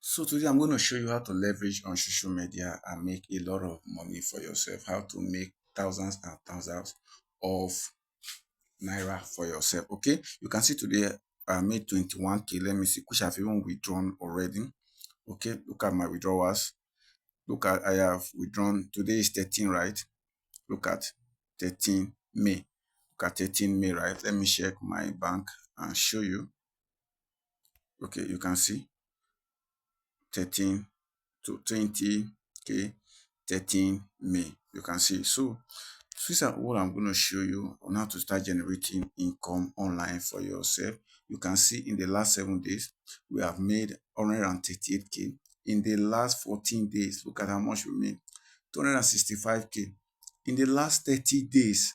So today I'm going to show you how to leverage on social media and make a lot of money for yourself. How to make thousands and thousands of naira for yourself. Okay, you can see today I made 21k. Let me see, which I've even withdrawn already. Okay, look at my withdrawals. Look at I have withdrawn. Today is 13, right? Look at 13 May. Look at 13 May, right? Let me check my bank and show you. Okay, you can see 13 to 20k, 13 May. You can see. So this is what I'm going to show you on how to start generating income online for yourself. You can see in the last 7 days we have made 138k. In the last 14 days, look at how much we made, 265k. In the last 30 days,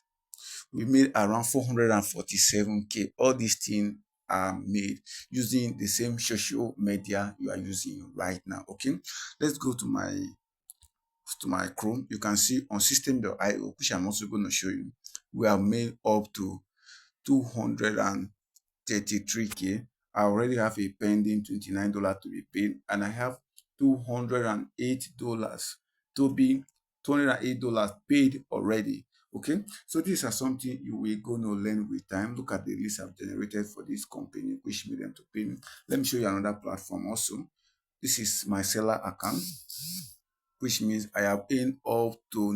we made around 447k. All these things are made using the same social media you are using right now. Okay, let's go to my Chrome. You can see on system.io, which I'm also going to show you, we have made up to 233k. I already have a pending $29 to be paid, and I have $208 to be $208 paid already. Okay, so these are something you will gonna learn with time. Look at the list I've generated for this company, which made them to pay me. Let me show you another platform also. This is my seller account, which means I have earned up to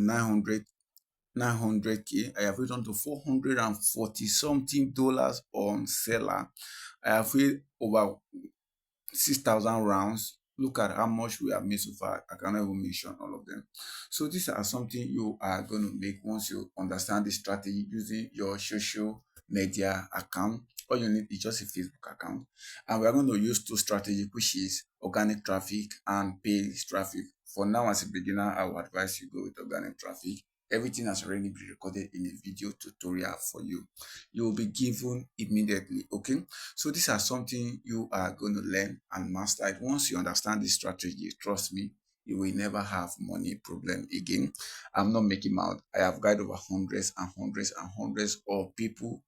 900k. I have returned to 440 something dollars on seller. I have made over 6,000 rounds. Look at how much we have made so far. I cannot even mention all of them. So these are something you are going to make once you understand the strategy using your social media account. All you need is just a Facebook account. And we are going to use two strategies, which is organic traffic and paid traffic. For now, as a beginner, I would advise you go with organic traffic. Everything has already been recorded in a video tutorial for you. You will be given immediately. Okay, so these are something you are going to learn and master it. Once you understand this strategy, trust me, you will never have money problem again. I'm not making out. I have guided over hundreds and hundreds and hundreds of people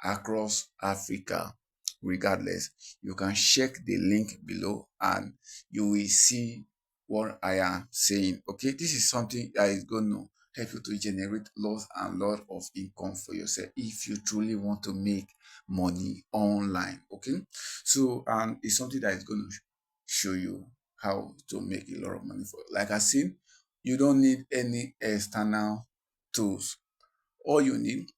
across Africa. Regardless, you can check the link below and you will see what I am saying. Okay, this is something that is going to help you to generate lots and lot of income for yourself if you truly want to make money online. Okay, so and it's something that is going to show you how to make a lot of money for, like I said, you don't need any external tools. All you need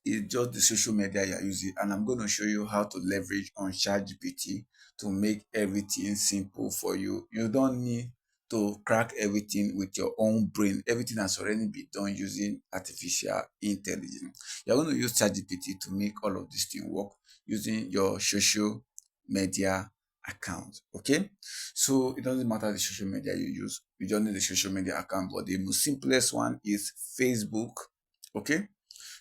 is just the social media you're using, and I'm going to show you how to leverage on ChatGPT to make everything simple for you. You don't need to crack everything with your own brain. Everything has already been done using artificial intelligence. You're going to use ChatGPT to make all of this thing work using your social media account. Okay, so it doesn't matter the social media you use, you just need the social media account, but the most simplest one is Facebook. Okay,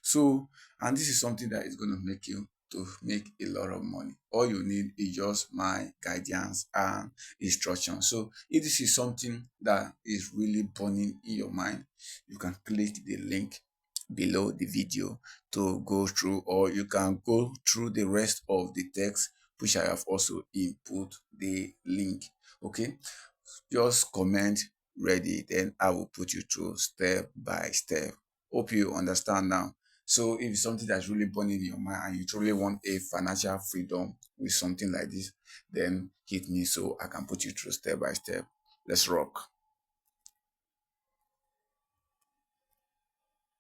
so, and this is something that is going to make you to make a lot of money. All you need is just my guidance and instruction. So if this is something that is really burning in your mind, you can click the link below the video to go through, or you can go through the rest of the text, which I have also input the link. Okay, just comment ready, then I will put you through step by step. Hope you understand now. So if it's something that's really burning in your mind and you truly want a financial freedom with something like this, then hit me so I can put you through step by step. Let's rock.